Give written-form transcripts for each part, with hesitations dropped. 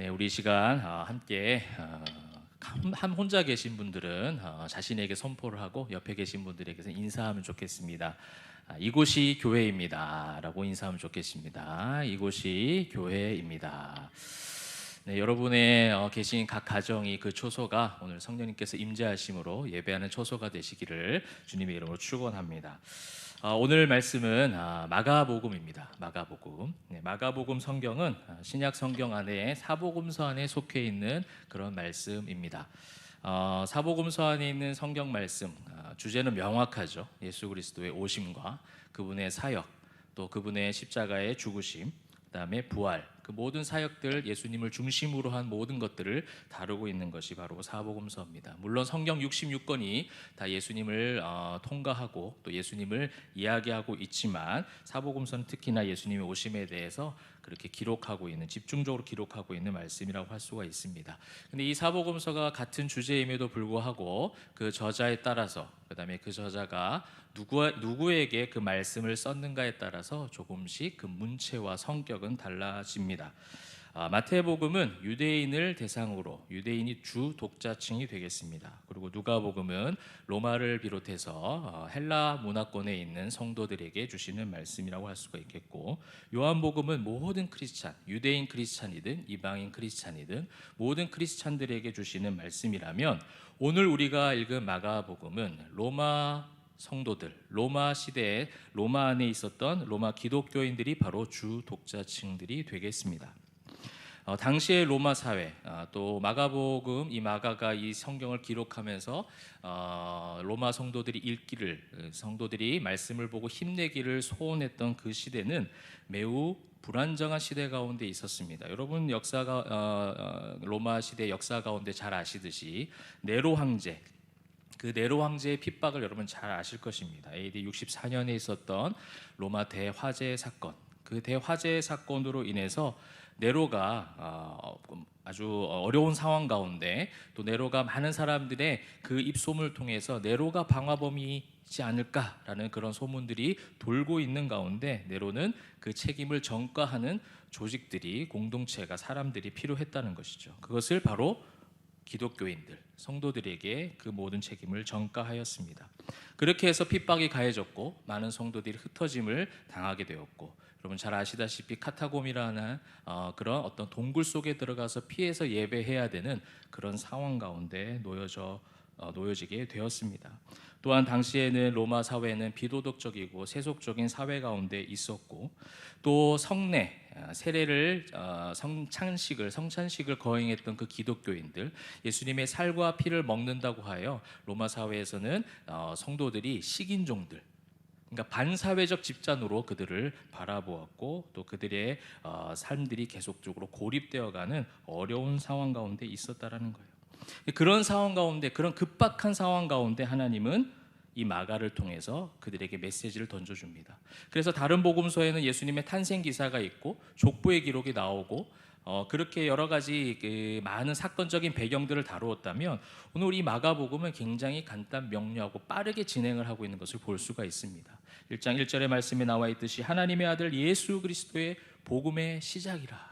네, 우리 시간 함께 혼자 계신 분들은 자신에게 선포를 하고 옆에 계신 분들에게서 인사하면 좋겠습니다. 이곳이 교회입니다라고 인사하면 좋겠습니다. 이곳이 교회입니다. 네, 여러분의 계신 각 가정이 그 초소가 오늘 성령님께서 임재하심으로 예배하는 초소가 되시기를 주님의 이름으로 축원합니다. 오늘 말씀은 마가복음입니다. 마가복음. 네, 마가복음 성경은 신약 성경 안에 사복음서 안에 속해 있는 그런 말씀입니다. 사복음서 안에 있는 성경 말씀 주제는 명확하죠. 예수 그리스도의 오심과 그분의 사역, 또 그분의 십자가의 죽으심, 그다음에 부활, 그 모든 사역들, 예수님을 중심으로 한 모든 것들을 다루고 있는 것이 바로 사복음서입니다. 물론 성경 66권이 다 예수님을 통과하고 또 예수님을 이야기하고 있지만 사복음서는 특히나 예수님의 오심에 대해서 그렇게 기록하고 있는, 집중적으로 기록하고 있는 말씀이라고 할 수가 있습니다. 근데 이 사복음서가 같은 주제임에도 불구하고 그 저자에 따라서, 그다음에 그 저자가 누구에게 그 말씀을 썼는가에 따라서 조금씩 그 문체와 성격은 달라집니다. 마태복음은 유대인을 대상으로, 유대인이 주 독자층이 되겠습니다. 그리고 누가복음은 로마를 비롯해서 헬라 문화권에 있는 성도들에게 주시는 말씀이라고 할 수가 있겠고, 요한복음은 모든 크리스찬, 유대인 크리스찬이든 이방인 크리스찬이든 모든 크리스찬들에게 주시는 말씀이라면, 오늘 우리가 읽은 마가복음은 로마 성도들, 로마 시대에 로마 안에 있었던 로마 기독교인들이 바로 주 독자층들이 되겠습니다. 당시의 로마 사회, 또 마가복음, 이 마가가 이 성경을 기록하면서 로마 성도들이 읽기를, 성도들이 말씀을 보고 힘내기를 소원했던 그 시대는 매우 불안정한 시대 가운데 있었습니다. 여러분 역사가 로마 시대 역사 가운데 잘 아시듯이 네로 황제, 그 네로 황제의 핍박을 여러분 잘 아실 것입니다. AD 64년에 있었던 로마 대화재 사건, 그 대화재 사건으로 인해서 네로가 아주 어려운 상황 가운데, 또 네로가 많은 사람들의 그 입소문을 통해서 네로가 방화범이지 않을까라는 그런 소문들이 돌고 있는 가운데, 네로는 그 책임을 전가하는 조직들이, 공동체가, 사람들이 필요했다는 것이죠. 그것을 바로 기독교인들, 성도들에게 그 모든 책임을 전가하였습니다. 그렇게 해서 핍박이 가해졌고 많은 성도들이 흩어짐을 당하게 되었고, 여러분 잘 아시다시피 카타콤이라는 그런 어떤 동굴 속에 들어가서 피해서 예배해야 되는 그런 상황 가운데 놓여지게 되었습니다. 또한 당시에는 로마 사회는 비도덕적이고 세속적인 사회 가운데 있었고, 또 성례, 세례를 성찬식을 거행했던 그 기독교인들, 예수님의 살과 피를 먹는다고 하여 로마 사회에서는 성도들이 식인종들, 그러니까 반사회적 집단으로 그들을 바라보았고, 또 그들의 삶들이 계속적으로 고립되어가는 어려운 상황 가운데 있었다라는 거예요. 그런 상황 가운데, 그런 급박한 상황 가운데 하나님은 이 마가를 통해서 그들에게 메시지를 던져줍니다. 그래서 다른 복음서에는 예수님의 탄생 기사가 있고 족보의 기록이 나오고 그렇게 여러 가지 많은 사건적인 배경들을 다루었다면, 오늘 이 마가복음은 굉장히 간단 명료하고 빠르게 진행을 하고 있는 것을 볼 수가 있습니다. 1장 1절의 말씀에 나와 있듯이 하나님의 아들 예수 그리스도의 복음의 시작이라,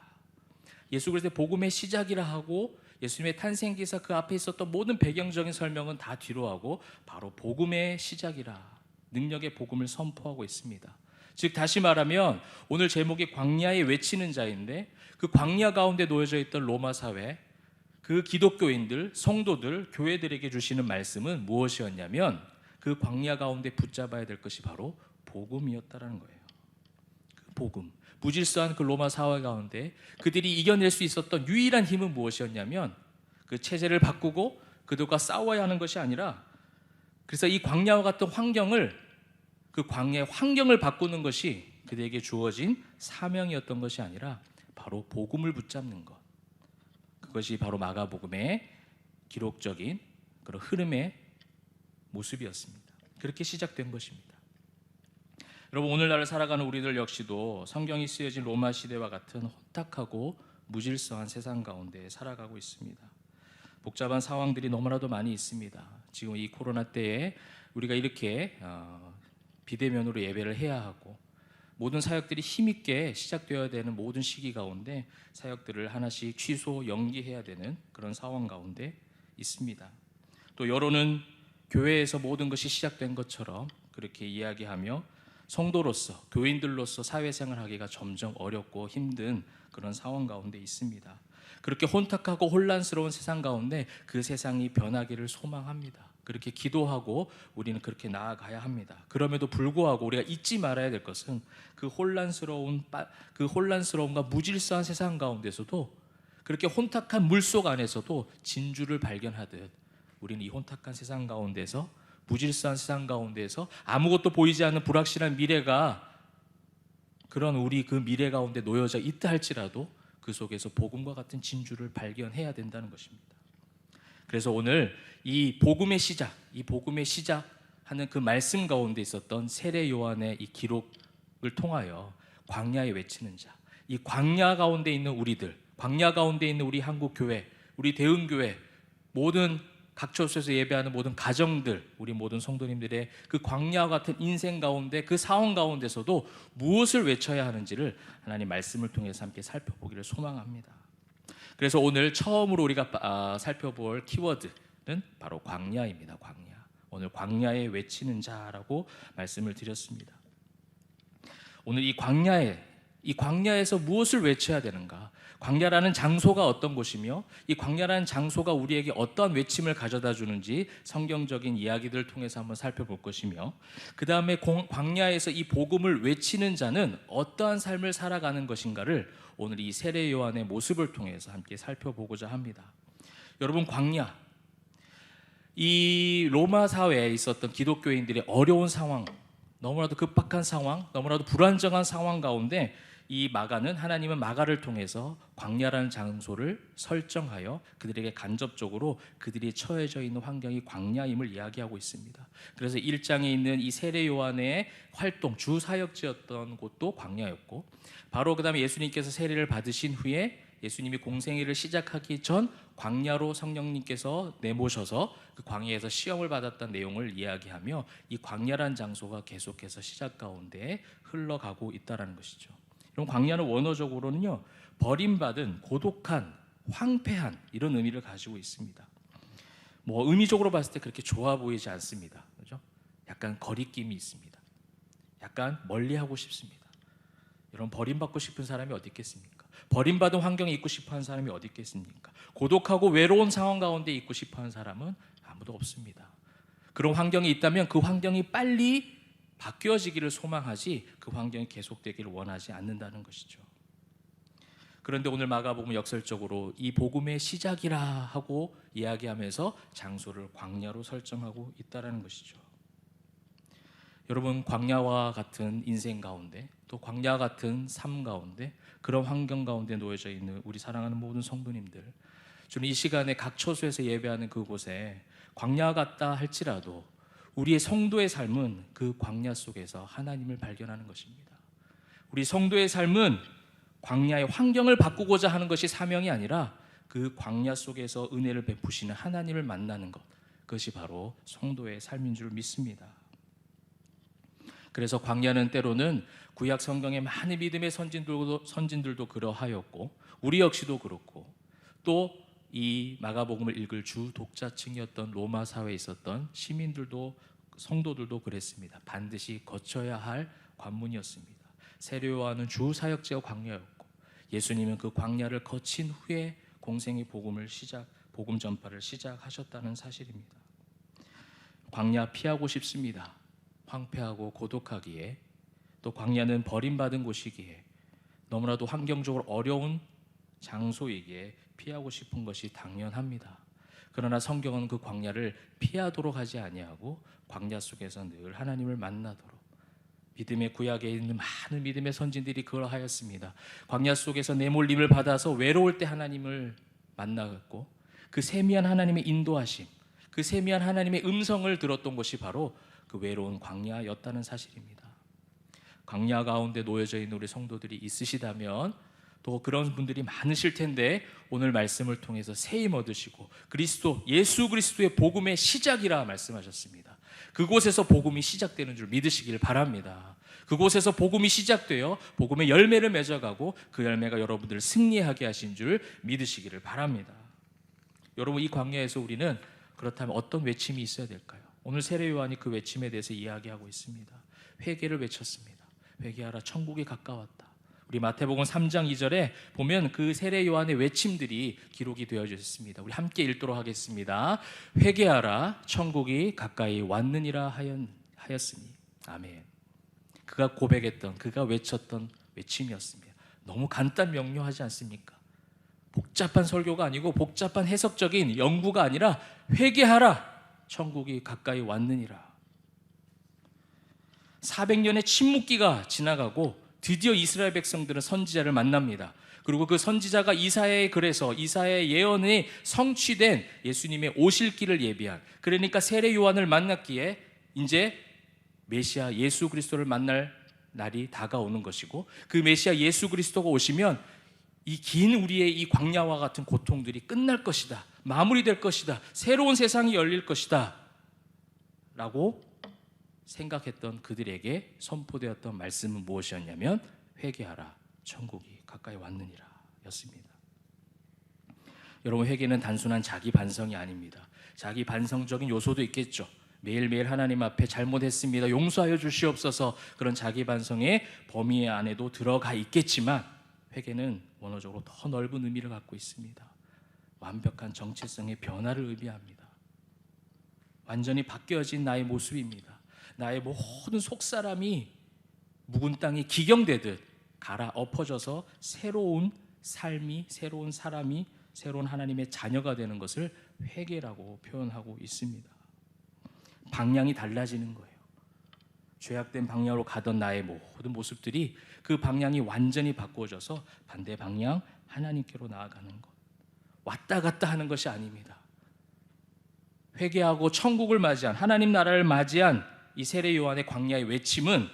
예수 그리스도의 복음의 시작이라 하고, 예수님의 탄생 기사 그 앞에 있었던 모든 배경적인 설명은 다 뒤로 하고 바로 복음의 시작이라, 능력의 복음을 선포하고 있습니다. 즉 다시 말하면 오늘 제목이 광야에 외치는 자인데, 그 광야 가운데 놓여져 있던 로마 사회, 그 기독교인들, 성도들, 교회들에게 주시는 말씀은 무엇이었냐면, 그 광야 가운데 붙잡아야 될 것이 바로 복음이었다라는 거예요. 그 복음, 무질서한 그 로마 사회 가운데 그들이 이겨낼 수 있었던 유일한 힘은 무엇이었냐면, 그 체제를 바꾸고 그들과 싸워야 하는 것이 아니라, 그래서 이 광야와 같은 환경을, 그 광야의 환경을 바꾸는 것이 그들에게 주어진 사명이었던 것이 아니라 바로 복음을 붙잡는 것, 그것이 바로 마가복음의 기록적인 그런 흐름의 모습이었습니다. 그렇게 시작된 것입니다. 여러분 오늘날을 살아가는 우리들 역시도 성경이 쓰여진 로마 시대와 같은 혼탁하고 무질서한 세상 가운데 살아가고 있습니다. 복잡한 상황들이 너무나도 많이 있습니다. 지금 이 코로나 때에 우리가 이렇게 비대면으로 예배를 해야 하고, 모든 사역들이 힘있게 시작되어야 되는 모든 시기 가운데 사역들을 하나씩 취소, 연기해야 되는 그런 상황 가운데 있습니다. 또 여론은 교회에서 모든 것이 시작된 것처럼 그렇게 이야기하며 성도로서, 교인들로서 사회생활하기가 점점 어렵고 힘든 그런 상황 가운데 있습니다. 그렇게 혼탁하고 혼란스러운 세상 가운데 그 세상이 변하기를 소망합니다. 그렇게 기도하고 우리는 그렇게 나아가야 합니다. 그럼에도 불구하고 우리가 잊지 말아야 될 것은 그 혼란스러움과 무질서한 세상 가운데서도, 그렇게 혼탁한 물속 안에서도 진주를 발견하듯 우리는 이 혼탁한 세상 가운데서, 무질서한 세상 가운데서 아무것도 보이지 않는 불확실한 미래가, 그런 우리 그 미래 가운데 놓여져 있다 할지라도 그 속에서 복음과 같은 진주를 발견해야 된다는 것입니다. 그래서 오늘 이 복음의 시작하는 그 말씀 가운데 있었던 세례 요한의 이 기록을 통하여 광야에 외치는 자, 이 광야 가운데 있는 우리들, 광야 가운데 있는 우리 한국 교회, 우리 대흥교회, 모든 각 처소에서 예배하는 모든 가정들, 우리 모든 성도님들의 그 광야 같은 인생 가운데, 그 상황 가운데서도 무엇을 외쳐야 하는지를 하나님 말씀을 통해서 함께 살펴보기를 소망합니다. 그래서 오늘 처음으로 우리가 살펴볼 키워드는 바로 광야입니다. 광야. 오늘 광야에 외치는 자라고 말씀을 드렸습니다. 오늘 이 광야에서 무엇을 외쳐야 되는가? 광야라는 장소가 어떤 곳이며 이 광야라는 장소가 우리에게 어떠한 외침을 가져다 주는지 성경적인 이야기들을 통해서 한번 살펴볼 것이며, 그 다음에 광야에서 이 복음을 외치는 자는 어떠한 삶을 살아가는 것인가를 오늘 이 세례 요한의 모습을 통해서 함께 살펴보고자 합니다. 여러분, 광야, 이 로마 사회에 있었던 기독교인들의 어려운 상황, 너무나도 급박한 상황, 너무나도 불안정한 상황 가운데 이 마가는, 하나님은 마가를 통해서 광야라는 장소를 설정하여 그들에게 간접적으로 그들이 처해져 있는 환경이 광야임을 이야기하고 있습니다. 그래서 1장에 있는 이 세례 요한의 활동, 주 사역지였던 곳도 광야였고, 바로 그 다음에 예수님께서 세례를 받으신 후에 예수님이 공생애를 시작하기 전 광야로 성령님께서 내모셔서 그 광야에서 시험을 받았던 내용을 이야기하며 이 광야라는 장소가 계속해서 시작 가운데 흘러가고 있다는 것이죠. 그럼 광야는 원어적으로는요, 버림받은, 고독한, 황폐한 이런 의미를 가지고 있습니다. 뭐 의미적으로 봤을 때 그렇게 좋아 보이지 않습니다. 그렇죠? 약간 거리낌이 있습니다. 약간 멀리하고 싶습니다. 여러분, 버림받고 싶은 사람이 어디 있겠습니까? 버림받은 환경에 있고 싶어하는 사람이 어디 있겠습니까? 고독하고 외로운 상황 가운데 있고 싶어하는 사람은 아무도 없습니다. 그런 환경이 있다면 그 환경이 빨리 바뀌어지기를 소망하지 그 환경이 계속되기를 원하지 않는다는 것이죠. 그런데 오늘 마가복음 역설적으로 이 복음의 시작이라 하고 이야기하면서 장소를 광야로 설정하고 있다는 것이죠. 여러분, 광야와 같은 인생 가운데, 또 광야 같은 삶 가운데, 그런 환경 가운데 놓여져 있는 우리 사랑하는 모든 성도님들, 저는 이 시간에 각 처소에서 예배하는 그곳에 광야 같다 할지라도 우리의 성도의 삶은 그 광야 속에서 하나님을 발견하는 것입니다. 우리 성도의 삶은 광야의 환경을 바꾸고자 하는 것이 사명이 아니라 그 광야 속에서 은혜를 베푸시는 하나님을 만나는 것, 그것이 바로 성도의 삶인 줄 믿습니다. 그래서 광야는 때로는 구약 성경의 많은 믿음의 선진들도 그러하였고, 우리 역시도 그렇고, 또 이 마가복음을 읽을 주 독자층이었던 로마 사회에 있었던 시민들도, 성도들도 그랬습니다. 반드시 거쳐야 할 관문이었습니다. 세례 요한은 주 사역지가 광야였고, 예수님은 그 광야를 거친 후에 공생의 복음 전파를 시작하셨다는 사실입니다. 광야 피하고 싶습니다. 황폐하고 고독하기에, 또 광야는 버림받은 곳이기에, 너무나도 환경적으로 어려운 장소이기에 피하고 싶은 것이 당연합니다. 그러나 성경은 그 광야를 피하도록 하지 아니하고 광야 속에서 늘 하나님을 만나도록, 믿음의 구약에 있는 많은 믿음의 선진들이 그러하였습니다. 광야 속에서 내몰림을 받아서 외로울 때 하나님을 만나고, 그 세미한 하나님의 인도하심, 그 세미한 하나님의 음성을 들었던 것이 바로 그 외로운 광야였다는 사실입니다. 광야 가운데 놓여져 있는 우리 성도들이 있으시다면, 또 그런 분들이 많으실 텐데, 오늘 말씀을 통해서 세임 얻으시고 예수 그리스도의 복음의 시작이라 말씀하셨습니다. 그곳에서 복음이 시작되는 줄 믿으시길 바랍니다. 그곳에서 복음이 시작되어 복음의 열매를 맺어가고 그 열매가 여러분들을 승리하게 하신 줄 믿으시기를 바랍니다. 여러분, 이 광야에서 우리는 그렇다면 어떤 외침이 있어야 될까요? 오늘 세례 요한이 그 외침에 대해서 이야기하고 있습니다. 회개를 외쳤습니다. 회개하라, 천국이 가까웠다. 우리 마태복음 3장 2절에 보면 그 세례 요한의 외침들이 기록이 되어져 있습니다. 우리 함께 읽도록 하겠습니다. 회개하라, 천국이 가까이 왔느니라 하였으니. 아멘. 그가 고백했던, 그가 외쳤던 외침이었습니다. 너무 간단 명료하지 않습니까? 복잡한 설교가 아니고 복잡한 해석적인 연구가 아니라 회개하라, 천국이 가까이 왔느니라. 400년의 침묵기가 지나가고 드디어 이스라엘 백성들은 선지자를 만납니다. 그리고 그 선지자가 이사야의 글에서 이사야의 예언이 성취된 예수님의 오실 길을 예비한, 그러니까 세례 요한을 만났기에 이제 메시아 예수 그리스도를 만날 날이 다가오는 것이고, 그 메시아 예수 그리스도가 오시면 이 긴 우리의 이 광야와 같은 고통들이 끝날 것이다, 마무리될 것이다, 새로운 세상이 열릴 것이다 라고 생각했던 그들에게 선포되었던 말씀은 무엇이었냐면 회개하라, 천국이 가까이 왔느니라 였습니다. 여러분, 회개는 단순한 자기 반성이 아닙니다. 자기 반성적인 요소도 있겠죠. 매일매일 하나님 앞에 잘못했습니다, 용서하여 주시옵소서, 그런 자기 반성의 범위 안에도 들어가 있겠지만 회개는 원어적으로 더 넓은 의미를 갖고 있습니다. 완벽한 정체성의 변화를 의미합니다. 완전히 바뀌어진 나의 모습입니다. 나의 모든 속사람이 묵은 땅이 기경되듯 갈아엎어져서 새로운 삶이, 새로운 사람이, 새로운 하나님의 자녀가 되는 것을 회개라고 표현하고 있습니다. 방향이 달라지는 거예요. 죄악된 방향으로 가던 나의 모든 모습들이 그 방향이 완전히 바꾸어져서 반대 방향, 하나님께로 나아가는 것. 왔다 갔다 하는 것이 아닙니다. 회개하고 천국을 맞이한, 하나님 나라를 맞이한 이 세례 요한의 광야의 외침은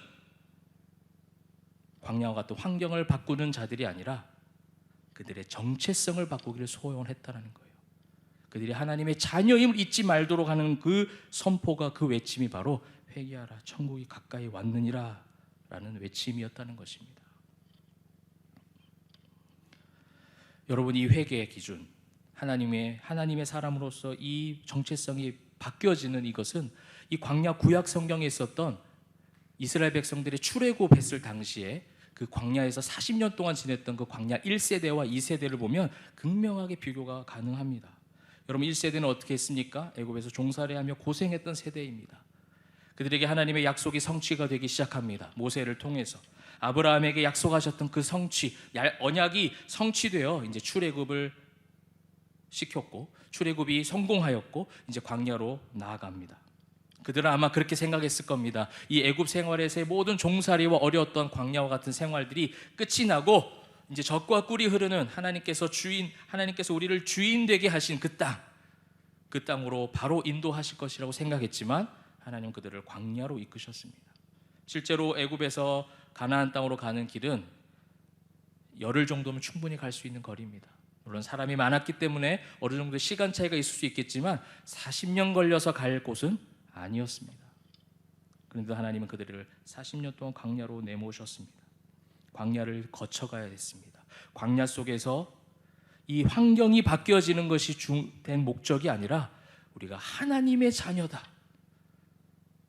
광야와 같은 환경을 바꾸는 자들이 아니라 그들의 정체성을 바꾸기를 소원을 했다는 거예요. 그들이 하나님의 자녀임을 잊지 말도록 하는 그 선포가, 그 외침이 바로 회개하라, 천국이 가까이 왔느니라 라는 외침이었다는 것입니다. 여러분, 이 회개의 기준, 하나님의 사람으로서 이 정체성이 바뀌어지는 이것은 이 광야 구약 성경에 있었던 이스라엘 백성들이 출애굽했을 당시에 그 광야에서 40년 동안 지냈던 그 광야 1세대와 2세대를 보면 극명하게 비교가 가능합니다. 여러분, 1세대는 어떻게 했습니까? 애굽에서 종살이하며 고생했던 세대입니다. 그들에게 하나님의 약속이 성취가 되기 시작합니다. 모세를 통해서 아브라함에게 약속하셨던 그 언약이 성취되어 이제 출애굽을 시켰고, 출애굽이 성공하였고 이제 광야로 나아갑니다. 그들은 아마 그렇게 생각했을 겁니다. 이 애굽 생활에서의 모든 종살이와 어려웠던 광야와 같은 생활들이 끝이 나고 이제 젖과 꿀이 흐르는 하나님께서 우리를 주인 되게 하신 그 땅으로 바로 인도하실 것이라고 생각했지만 하나님 그들을 광야로 이끄셨습니다. 실제로 애굽에서 가나안 땅으로 가는 길은 열흘 정도면 충분히 갈 수 있는 거리입니다. 물론 사람이 많았기 때문에 어느 정도 시간 차이가 있을 수 있겠지만 40년 걸려서 갈 곳은 아니었습니다. 그런데 하나님은 그들을 40년 동안 광야로 내모셨습니다. 광야를 거쳐가야 됐습니다. 광야 속에서 이 환경이 바뀌어지는 것이 주된 목적이 아니라 우리가 하나님의 자녀다,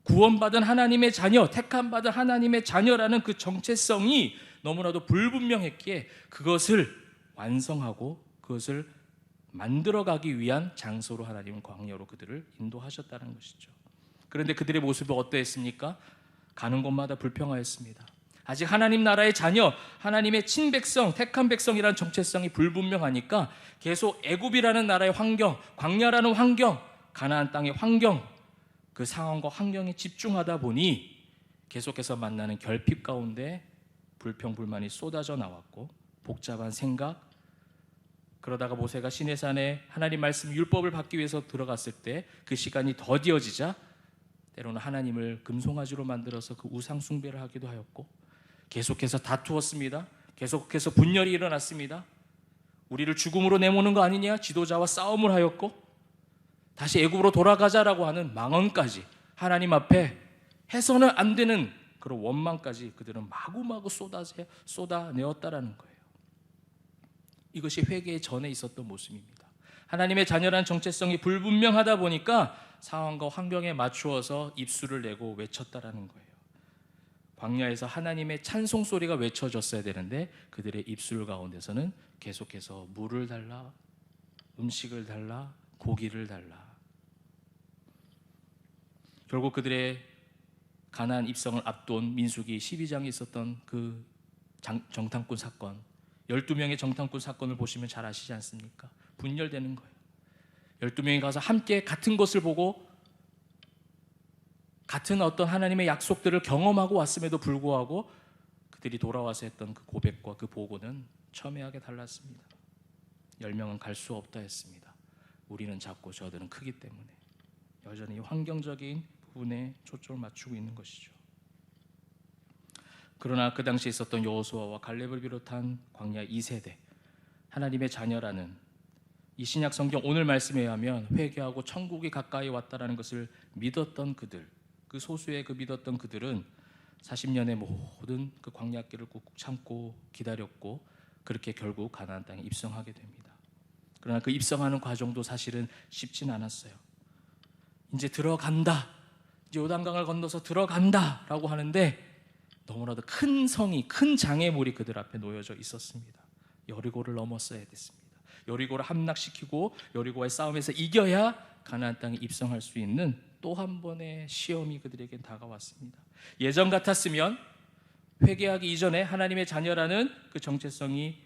구원받은 하나님의 자녀, 택함받은 하나님의 자녀라는 그 정체성이 너무나도 불분명했기에 그것을 완성하고 그것을 만들어가기 위한 장소로 하나님은 광야로 그들을 인도하셨다는 것이죠. 그런데 그들의 모습이 어떠했습니까? 가는 곳마다 불평하였습니다. 아직 하나님 나라의 자녀, 하나님의 친백성, 택한 백성이라는 정체성이 불분명하니까 계속 애굽이라는 나라의 환경, 광야라는 환경, 가나안 땅의 환경, 그 상황과 환경에 집중하다 보니 계속해서 만나는 결핍 가운데 불평불만이 쏟아져 나왔고, 복잡한 생각, 그러다가 모세가 시내산에 하나님 말씀 율법을 받기 위해서 들어갔을 때 그 시간이 더디어지자 때로는 하나님을 금송아지로 만들어서 그 우상 숭배를 하기도 하였고, 계속해서 다투었습니다. 계속해서 분열이 일어났습니다. 우리를 죽음으로 내모는 거 아니냐, 지도자와 싸움을 하였고, 다시 애굽으로 돌아가자라고 하는 망언까지 하나님 앞에 해서는 안 되는 그런 원망까지 그들은 마구마구 쏟아내었다라는 거예요. 이것이 회개 전에 있었던 모습입니다. 하나님의 자녀라는 정체성이 불분명하다 보니까 상황과 환경에 맞추어서 입술을 내고 외쳤다라는 거예요. 광야에서 하나님의 찬송 소리가 외쳐졌어야 되는데 그들의 입술 가운데서는 계속해서 물을 달라, 음식을 달라, 고기를 달라. 결국 그들의 가나안 입성을 앞둔 민수기 12장에 있었던 그 정탐꾼 사건, 12명의 정탐꾼 사건을 보시면 잘 아시지 않습니까? 분열되는 거예요. 12명이 가서 함께 같은 것을 보고 같은 어떤 하나님의 약속들을 경험하고 왔음에도 불구하고 그들이 돌아와서 했던 그 고백과 그 보고는 첨예하게 달랐습니다. 10명은 갈 수 없다 했습니다. 우리는 작고 저들은 크기 때문에. 여전히 환경적인 부분에 초점을 맞추고 있는 것이죠. 그러나 그 당시에 있었던 여호수아와 갈렙을 비롯한 광야 2세대, 하나님의 자녀라는 이 신약 성경 오늘 말씀에 의하면 회개하고 천국이 가까이 왔다라는 것을 믿었던 그들, 그 소수의 그 믿었던 그들은 40년의 모든 그 광야길을 꾹꾹 참고 기다렸고 그렇게 결국 가나안 땅에 입성하게 됩니다. 그러나 그 입성하는 과정도 사실은 쉽진 않았어요. 이제 들어간다, 이제 요단강을 건너서 들어간다라고 하는데 너무나도 큰 성이, 큰 장애물이 그들 앞에 놓여져 있었습니다. 여리고를 넘었어야 됐습니다. 여리고를 함락시키고 여리고와의 싸움에서 이겨야 가나안 땅에 입성할 수 있는 또 한 번의 시험이 그들에게 다가왔습니다. 예전 같았으면 회개하기 이전에 하나님의 자녀라는 그 정체성이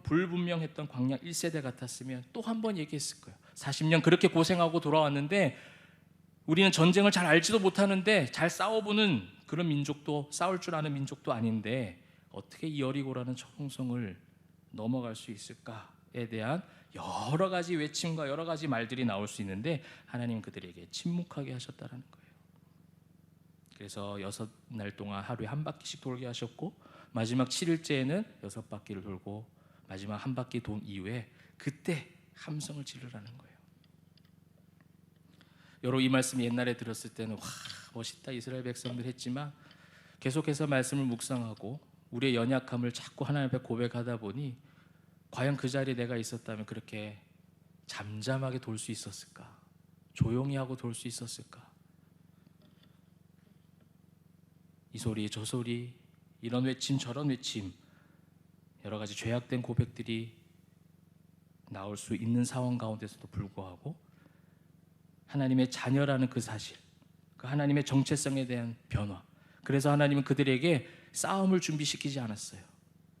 불분명했던 광야 1세대 같았으면 또 한 번 얘기했을 거예요. 40년 그렇게 고생하고 돌아왔는데 우리는 전쟁을 잘 알지도 못하는데 잘 싸워보는 그런 민족도, 싸울 줄 아는 민족도 아닌데 어떻게 이 여리고라는 청성을 넘어갈 수 있을까에 대한 여러 가지 외침과 여러 가지 말들이 나올 수 있는데 하나님 그들에게 침묵하게 하셨다는 거예요. 그래서 6날 동안 하루에 한 바퀴씩 돌게 하셨고 마지막 7일째에는 6바퀴를 돌고 마지막 한 바퀴 돈 이후에 그때 함성을 지르라는 거예요. 여러분 이 말씀 옛날에 들었을 때는 와 멋있다 이스라엘 백성들 했지만 계속해서 말씀을 묵상하고 우리의 연약함을 자꾸 하나님 앞에 고백하다 보니 과연 그 자리에 내가 있었다면 그렇게 잠잠하게 돌 수 있었을까? 조용히 하고 돌 수 있었을까? 이 소리 저 소리 이런 외침 저런 외침 여러 가지 죄악된 고백들이 나올 수 있는 상황 가운데서도 불구하고 하나님의 자녀라는 그 사실, 그 하나님의 정체성에 대한 변화, 그래서 하나님은 그들에게 싸움을 준비시키지 않았어요.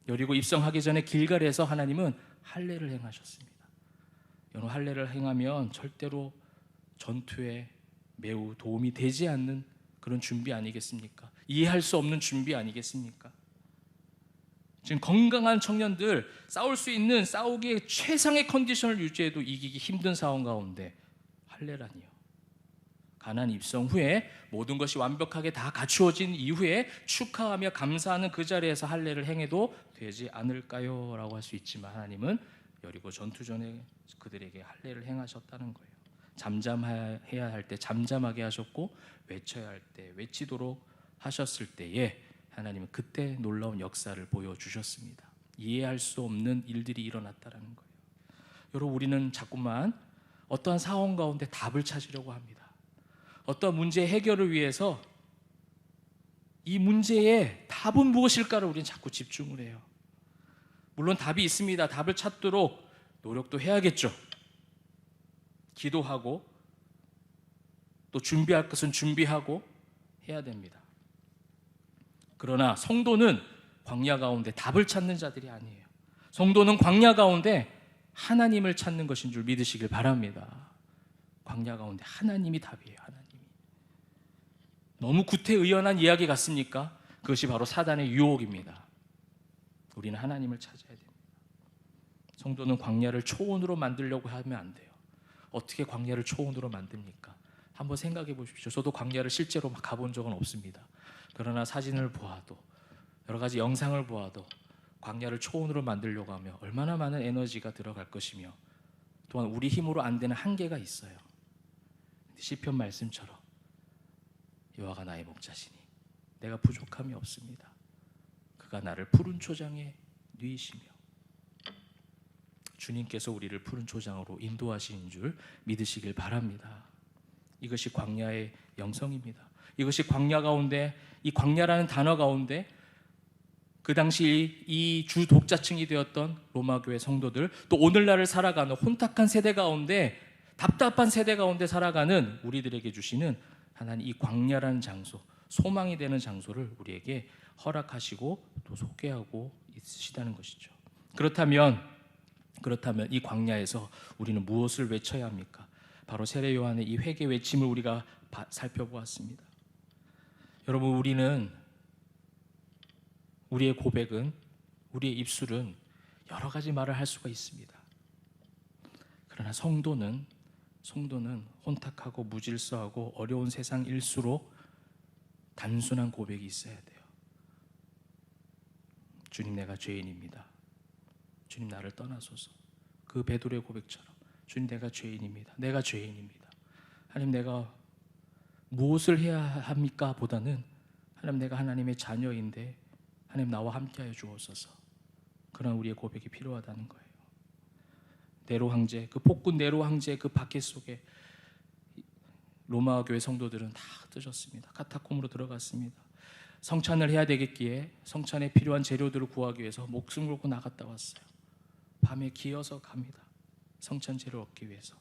여리고 입성하기 전에 길갈에서 하나님은 할례를 행하셨습니다. 여러분 할례를 행하면 절대로 전투에 매우 도움이 되지 않는 그런 준비 아니겠습니까? 이해할 수 없는 준비 아니겠습니까? 지금 건강한 청년들 싸울 수 있는 싸우기에 최상의 컨디션을 유지해도 이기기 힘든 상황 가운데 할례라니요. 가나안 입성 후에 모든 것이 완벽하게 다 갖추어진 이후에 축하하며 감사하는 그 자리에서 할례를 행해도 되지 않을까요? 라고 할 수 있지만 하나님은 여리고 전투 전에 그들에게 할례를 행하셨다는 거예요. 잠잠해야 할 때 잠잠하게 하셨고 외쳐야 할 때 외치도록 하셨을 때에 하나님은 그때 놀라운 역사를 보여주셨습니다. 이해할 수 없는 일들이 일어났다는 거예요. 여러분 우리는 자꾸만 어떠한 상황 가운데 답을 찾으려고 합니다. 어떤 문제 해결을 위해서 이 문제의 답은 무엇일까를 우리는 자꾸 집중을 해요. 물론 답이 있습니다. 답을 찾도록 노력도 해야겠죠. 기도하고 또 준비할 것은 준비하고 해야 됩니다. 그러나 성도는 광야 가운데 답을 찾는 자들이 아니에요. 성도는 광야 가운데 하나님을 찾는 것인 줄 믿으시길 바랍니다. 광야 가운데 하나님이 답이에요. 하나님이. 너무 구태의연한 이야기 같습니까? 그것이 바로 사단의 유혹입니다. 우리는 하나님을 찾아야 됩니다. 성도는 광야를 초원으로 만들려고 하면 안 돼요. 어떻게 광야를 초원으로 만듭니까? 한번 생각해 보십시오. 저도 광야를 실제로 막 가본 적은 없습니다. 그러나 사진을 보아도 여러 가지 영상을 보아도 광야를 초원으로 만들려고 하면 얼마나 많은 에너지가 들어갈 것이며 또한 우리 힘으로 안 되는 한계가 있어요. 시편 말씀처럼 여호와가 나의 목자시니 내가 부족함이 없습니다. 그가 나를 푸른 초장에 누이시며. 주님께서 우리를 푸른 초장으로 인도하시는 줄 믿으시길 바랍니다. 이것이 광야의 영성입니다. 이것이 광야 가운데, 이 광야라는 단어 가운데 그 당시 이 주 독자층이 되었던 로마 교회 성도들, 또 오늘날을 살아가는 혼탁한 세대 가운데, 답답한 세대 가운데 살아가는 우리들에게 주시는 하나님 이 광야라는 장소, 소망이 되는 장소를 우리에게 허락하시고 또 소개하고 있으시다는 것이죠. 그렇다면 이 광야에서 우리는 무엇을 외쳐야 합니까? 바로 세례 요한의 이 회개 외침을 우리가 살펴보았습니다. 여러분, 우리의 고백은, 우리의 입술은 여러 가지 말을 할 수가 있습니다. 그러나 성도는 혼탁하고 무질서하고 어려운 세상일수록 단순한 고백이 있어야 돼요. 주님, 내가 죄인입니다. 주님, 나를 떠나소서. 그 베드로의 고백처럼 주님, 내가 죄인입니다. 내가 죄인입니다. 하나님, 내가 무엇을 해야 합니까? 보다는 하나님, 내가 하나님의 자녀인데 하나님, 나와 함께하여 주옵소서. 그런 우리의 고백이 필요하다는 거예요. 네로 황제, 그 폭군 네로 황제 그 박해 속에 로마 교회 성도들은 다 뜨졌습니다. 카타콤으로 들어갔습니다. 성찬을 해야 되겠기에 성찬에 필요한 재료들을 구하기 위해서 목숨 걸고 나갔다 왔어요. 밤에 기어서 갑니다. 성찬 재료를 얻기 위해서.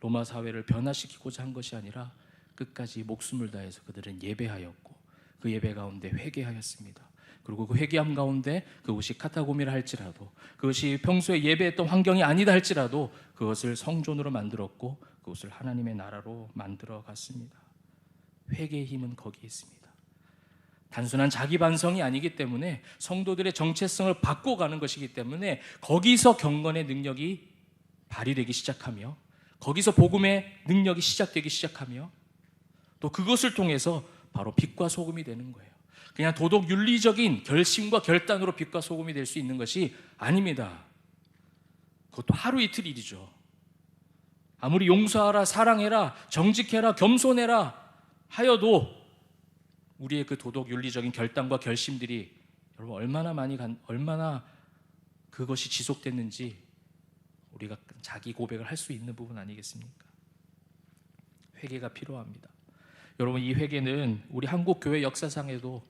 로마 사회를 변화시키고자 한 것이 아니라 끝까지 목숨을 다해서 그들은 예배하였고, 그 예배 가운데 회개하였습니다. 그리고 그 회개함 가운데 그것이 카타콤이라 할지라도, 그것이 평소에 예배했던 환경이 아니다 할지라도 그것을 성전으로 만들었고 그것을 하나님의 나라로 만들어 갔습니다. 회개의 힘은 거기에 있습니다. 단순한 자기 반성이 아니기 때문에, 성도들의 정체성을 바꿔가는 것이기 때문에 거기서 경건의 능력이 발휘되기 시작하며, 거기서 복음의 능력이 시작되기 시작하며, 또 그것을 통해서 바로 빛과 소금이 되는 거예요. 그냥 도덕 윤리적인 결심과 결단으로 빛과 소금이 될 수 있는 것이 아닙니다. 그것도 하루 이틀 일이죠. 아무리 용서하라, 사랑해라, 정직해라, 겸손해라 하여도 우리의 그 도덕 윤리적인 결단과 결심들이 여러분 얼마나 그것이 지속됐는지 우리가 자기 고백을 할 수 있는 부분 아니겠습니까? 회개가 필요합니다. 여러분, 이 회개는 우리 한국 교회 역사상에도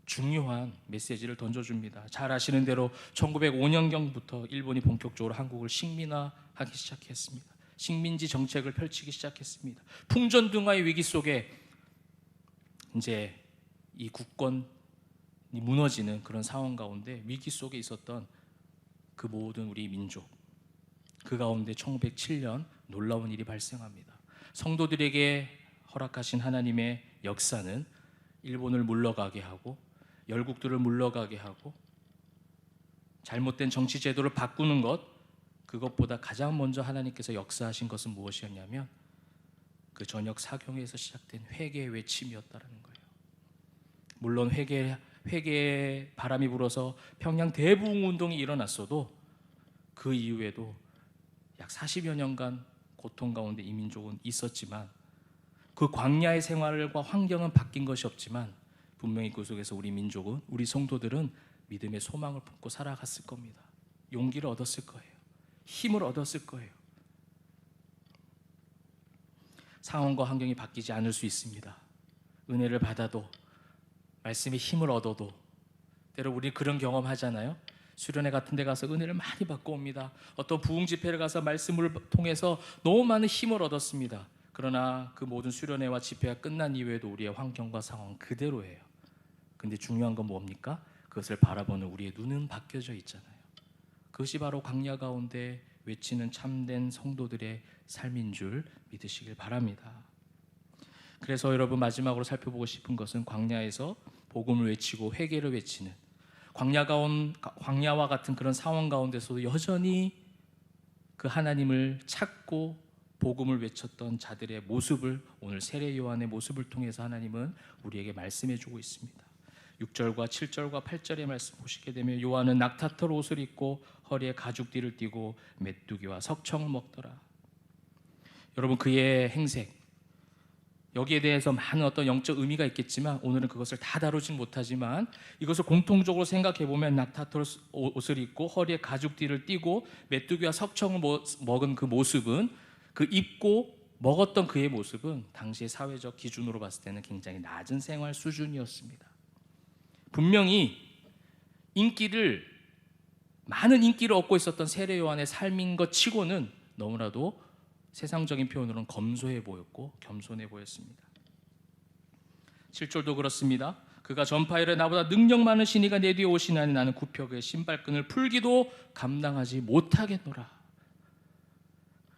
중요한 메시지를 던져줍니다. 잘 아시는 대로 1905년경부터 일본이 본격적으로 한국을 식민화하기 시작했습니다. 식민지 정책을 펼치기 시작했습니다. 풍전등화의 위기 속에 이제 이 국권이 무너지는 그런 상황 가운데 위기 속에 있었던 그 모든 우리 민족, 그 가운데 1907년 놀라운 일이 발생합니다. 성도들에게 허락하신 하나님의 역사는 일본을 물러가게 하고, 열국들을 물러가게 하고, 잘못된 정치 제도를 바꾸는 것, 그것보다 가장 먼저 하나님께서 역사하신 것은 무엇이었냐면 그 저녁 사경에서 시작된 회개의 외침이었다라는 거예요. 물론 회개의 바람이 불어서 평양 대부흥 운동이 일어났어도 그 이후에도 약 40여 년간 고통 가운데 이 민족은 있었지만, 그 광야의 생활과 환경은 바뀐 것이 없지만 분명히 그 속에서 우리 민족은, 우리 성도들은 믿음의 소망을 품고 살아갔을 겁니다. 용기를 얻었을 거예요. 힘을 얻었을 거예요. 상황과 환경이 바뀌지 않을 수 있습니다. 은혜를 받아도, 말씀의 힘을 얻어도, 때로 우리 그런 경험 하잖아요. 수련회 같은 데 가서 은혜를 많이 받고 옵니다. 어떤 부흥 집회를 가서 말씀을 통해서 너무 많은 힘을 얻었습니다. 그러나 그 모든 수련회와 집회가 끝난 이후에도 우리의 환경과 상황은 그대로예요. 근데 중요한 건 뭡니까? 그것을 바라보는 우리의 눈은 바뀌어져 있잖아요. 그것이 바로 광야 가운데 외치는 참된 성도들의 삶인 줄 믿으시길 바랍니다. 그래서 여러분, 마지막으로 살펴보고 싶은 것은 광야에서 복음을 외치고 회개를 외치는, 광야와 같은 그런 상황 가운데서도 여전히 그 하나님을 찾고 복음을 외쳤던 자들의 모습을, 오늘 세례 요한의 모습을 통해서 하나님은 우리에게 말씀해 주고 있습니다. 6절과 7절과 8절의 말씀 보시게 되면, 요한은 낙타털 옷을 입고 허리에 가죽띠를 띠고 메뚜기와 석청을 먹더라. 여러분, 그의 행색, 여기에 대해서 많은 어떤 영적 의미가 있겠지만 오늘은 그것을 다 다루진 못하지만 이것을 공통적으로 생각해 보면 낙타털 옷을 입고 허리에 가죽띠를 띠고 메뚜기와 석청을 먹은 그 모습은, 그 입고 먹었던 그의 모습은 당시의 사회적 기준으로 봤을 때는 굉장히 낮은 생활 수준이었습니다. 분명히 많은 인기를 얻고 있었던 세례 요한의 삶인 것 치고는 너무나도 세상적인 표현으로는 검소해 보였고 겸손해 보였습니다. 7절도 그렇습니다. 그가 전파이래 나보다 능력 많은 신이가 내 뒤에 오시나니 나는 굽혀 그의 신발끈을 풀기도 감당하지 못하겠노라.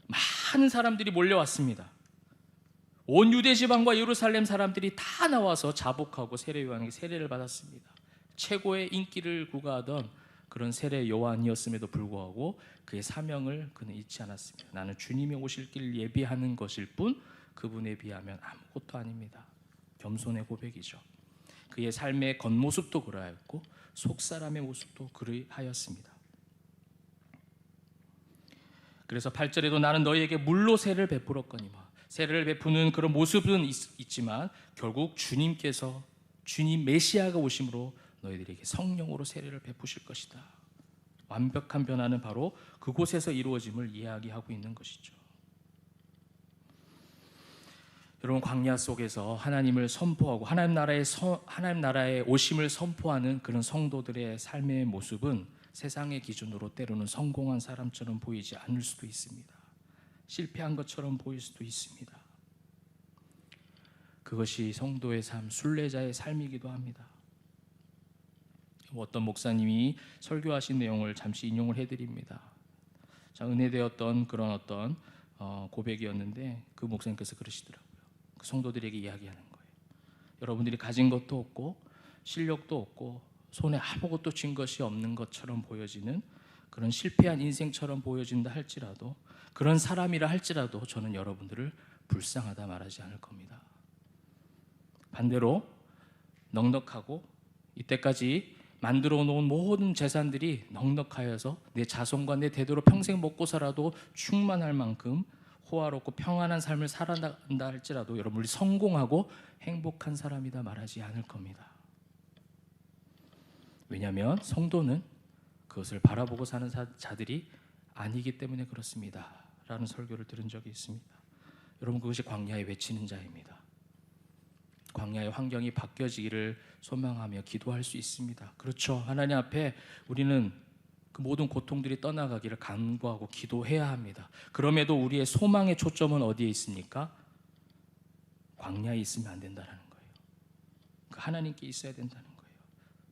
많은 사람들이 몰려왔습니다. 온 유대 지방과 예루살렘 사람들이 다 나와서 자복하고 세례 요한에게 세례를 받았습니다. 최고의 인기를 구가하던 그런 세례 요한이었음에도 불구하고 그의 사명을 그는 잊지 않았습니다. 나는 주님이 오실 길 예비하는 것일 뿐 그분에 비하면 아무것도 아닙니다. 겸손의 고백이죠. 그의 삶의 겉모습도 그러하였고 속사람의 모습도 그러하였습니다. 그래서 8절에도 나는 너희에게 물로 세례를 베풀었거니와, 세례를 베푸는 그런 모습은 있지만 결국 주님께서, 주님 메시아가 오심으로 너희들에게 성령으로 세례를 베푸실 것이다. 완벽한 변화는 바로 그곳에서 이루어짐을 이야기하고 있는 것이죠. 여러분, 광야 속에서 하나님을 선포하고 하나님 나라의 오심을 선포하는 그런 성도들의 삶의 모습은 세상의 기준으로 때로는 성공한 사람처럼 보이지 않을 수도 있습니다. 실패한 것처럼 보일 수도 있습니다. 그것이 성도의 삶, 순례자의 삶이기도 합니다. 어떤 목사님이 설교하신 내용을 잠시 인용을 해드립니다. 은혜되었던 그런 어떤 고백이었는데 그 목사님께서 그러시더라고요. 그 성도들에게 이야기하는 거예요. 여러분들이 가진 것도 없고 실력도 없고 손에 아무것도 쥔 것이 없는 것처럼 보여지는 그런 실패한 인생처럼 보여진다 할지라도, 그런 사람이라 할지라도 저는 여러분들을 불쌍하다 말하지 않을 겁니다. 반대로 넉넉하고 이때까지 만들어 놓은 모든 재산들이 넉넉하여서 내 자손과 내 대대로 평생 먹고 살아도 충만할 만큼 호화롭고 평안한 삶을 살아간다 할지라도 여러분이 성공하고 행복한 사람이다 말하지 않을 겁니다. 왜냐하면 성도는 그것을 바라보고 사는 자들이 아니기 때문에 그렇습니다 라는 설교를 들은 적이 있습니다. 여러분, 그것이 광야에 외치는 자입니다. 광야의 환경이 바뀌어지기를 소망하며 기도할 수 있습니다. 그렇죠. 하나님 앞에 우리는 그 모든 고통들이 떠나가기를 간구하고 기도해야 합니다. 그럼에도 우리의 소망의 초점은 어디에 있습니까? 광야에 있으면 안 된다는 거예요. 그 하나님께 있어야 된다는 거예요.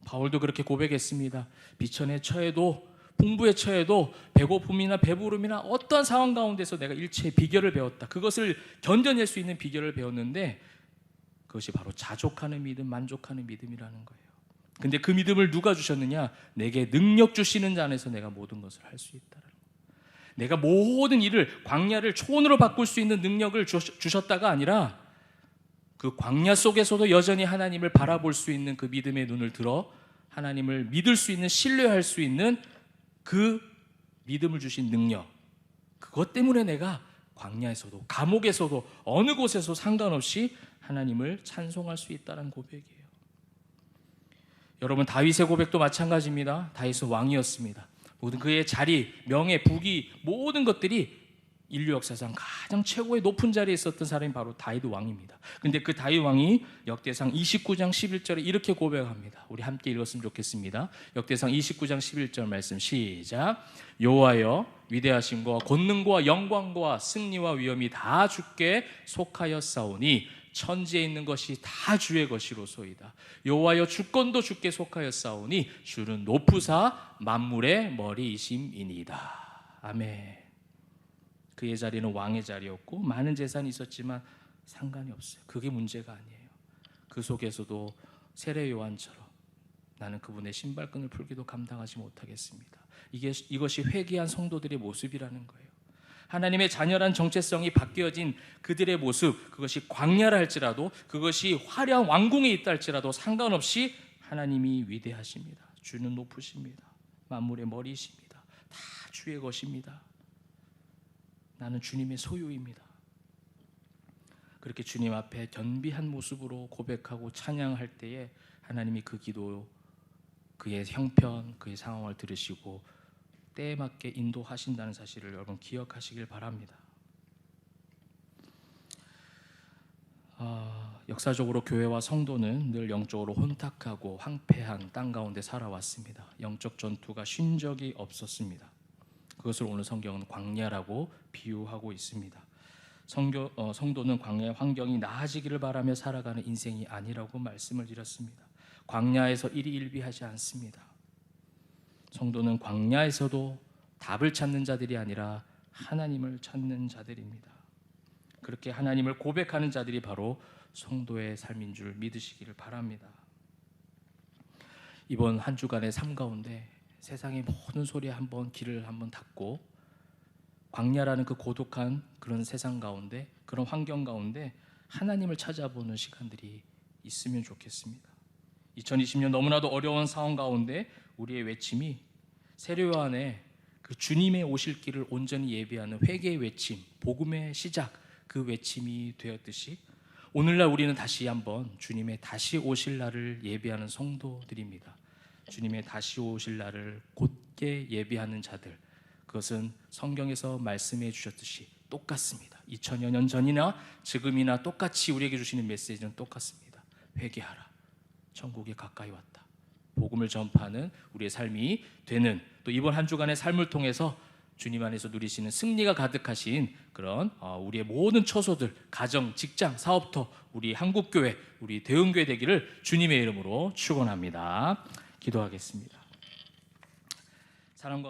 바울도 그렇게 고백했습니다. 비천에 처해도, 풍부에 처해도 배고픔이나 배부름이나 어떠한 상황 가운데서 내가 일체의 비결을 배웠다. 그것을 견뎌낼 수 있는 비결을 배웠는데 그것이 바로 자족하는 믿음, 만족하는 믿음이라는 거예요. 근데 그 믿음을 누가 주셨느냐? 내게 능력 주시는 자 안에서 내가 모든 것을 할 수 있다는 거예요. 내가 모든 일을, 광야를 초원으로 바꿀 수 있는 능력을 주셨다가 아니라 그 광야 속에서도 여전히 하나님을 바라볼 수 있는 그 믿음의 눈을 들어 하나님을 믿을 수 있는, 신뢰할 수 있는 그 믿음을 주신 능력, 그것 때문에 내가 광야에서도 감옥에서도 어느 곳에서 상관없이 하나님을 찬송할 수 있다는 고백이에요. 여러분, 다윗의 고백도 마찬가지입니다. 다윗은 왕이었습니다. 모든 그의 자리, 명예, 부귀, 모든 것들이 인류 역사상 가장 최고의 높은 자리에 있었던 사람이 바로 다윗 왕입니다. 근데 그 다윗 왕이 역대상 29장 11절에 이렇게 고백합니다. 우리 함께 읽었으면 좋겠습니다. 역대상 29장 11절 말씀 시작. 여호와여, 위대하심과 권능과 영광과 승리와 위엄이 다 주께 속하였사오니 천지에 있는 것이 다 주의 것이로소이다. 여호와여, 주권도 주께 속하였사오니 주는 높으사 만물의 머리이심이니이다. 아멘. 그의 자리는 왕의 자리였고 많은 재산이 있었지만 상관이 없어요. 그게 문제가 아니에요. 그 속에서도 세례 요한처럼 나는 그분의 신발끈을 풀기도 감당하지 못하겠습니다. 이것이 회개한 성도들의 모습이라는 거예요. 하나님의 자녀란 정체성이 바뀌어진 그들의 모습, 그것이 광야라 할지라도, 그것이 화려한 왕궁에 있다 할지라도 상관없이 하나님이 위대하십니다. 주는 높으십니다. 만물의 머리이십니다. 다 주의 것입니다. 나는 주님의 소유입니다. 그렇게 주님 앞에 겸비한 모습으로 고백하고 찬양할 때에 하나님이 그 기도, 그의 형편, 그의 상황을 들으시고 때에 맞게 인도하신다는 사실을 여러분 기억하시길 바랍니다. 역사적으로 교회와 성도는 늘 영적으로 혼탁하고 황폐한 땅 가운데 살아왔습니다. 영적 전투가 쉰 적이 없었습니다. 그것을 오늘 성경은 광야라고 비유하고 있습니다. 성도는 광야의 환경이 나아지기를 바라며 살아가는 인생이 아니라고 말씀을 드렸습니다. 광야에서 일희일비하지 않습니다. 성도는 광야에서도 답을 찾는 자들이 아니라 하나님을 찾는 자들입니다. 그렇게 하나님을 고백하는 자들이 바로 성도의 삶인 줄 믿으시기를 바랍니다. 이번 한 주간의 삶 가운데 세상의 모든 소리에 길을 한번 닫고 광야라는 그 고독한 그런 세상 가운데, 그런 환경 가운데 하나님을 찾아보는 시간들이 있으면 좋겠습니다. 2020년 너무나도 어려운 상황 가운데 우리의 외침이 세례요 안에 그 주님의 오실 길을 온전히 예비하는 회개의 외침, 복음의 시작, 그 외침이 되었듯이 오늘날 우리는 다시 한번 주님의 다시 오실 날을 예비하는 성도들입니다. 주님의 다시 오실 날을 곧게 예비하는 자들, 그것은 성경에서 말씀해 주셨듯이 똑같습니다. 2000여 년 전이나 지금이나 똑같이 우리에게 주시는 메시지는 똑같습니다. 회개하라, 천국이 가까이 왔다. 복음을 전파하는 우리의 삶이 되는, 또 이번 한 주간의 삶을 통해서 주님 안에서 누리시는 승리가 가득하신 그런 우리의 모든 처소들, 가정, 직장, 사업터, 우리 한국교회, 우리 대흥교회 되기를 주님의 이름으로 축원합니다. 기도하겠습니다. 사랑과